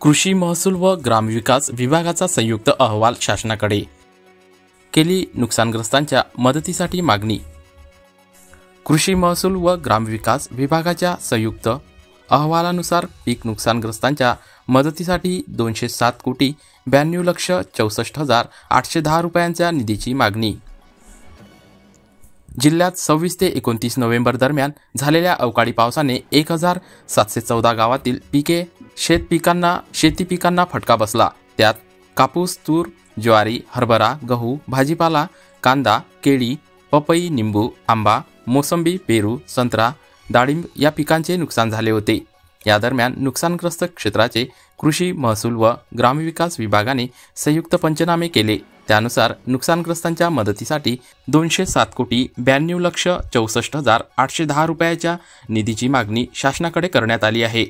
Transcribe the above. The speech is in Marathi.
कृषी महसूल व ग्रामविकास विभागाचा संयुक्त अहवाल शासनाकडे केली नुकसानग्रस्तांच्या मदतीसाठी मागणी। कृषी महसूल व ग्रामविकास विभागाच्या संयुक्त अहवालानुसार पीक नुकसानग्रस्तांच्या मदतीसाठी 207,92,64,810 रुपयांच्या निधीची मागणी। जिल्ह्यात 26 ते 29 नोव्हेंबर दरम्यान झालेल्या अवकाळी पावसाने 1714 गावातील शेती पिकांना फटका बसला। त्यात कापूस, तूर, ज्वारी, हरभरा, गहू, भाजीपाला, कांदा, केळी, पपई, निंबू, आंबा, मोसंबी, पेरू, संत्रा, डाळिंब या पिकांचे नुकसान झाले होते। या दरम्यान नुकसानग्रस्त क्षेत्राचे कृषी महसूल व ग्रामविकास विभागाने संयुक्त पंचनामे केले। त्यानुसार नुकसानग्रस्तांच्या मदतीसाठी 207,92,64,810 रुपयाच्या निधीची मागणी शासनाकडे करण्यात आली आहे।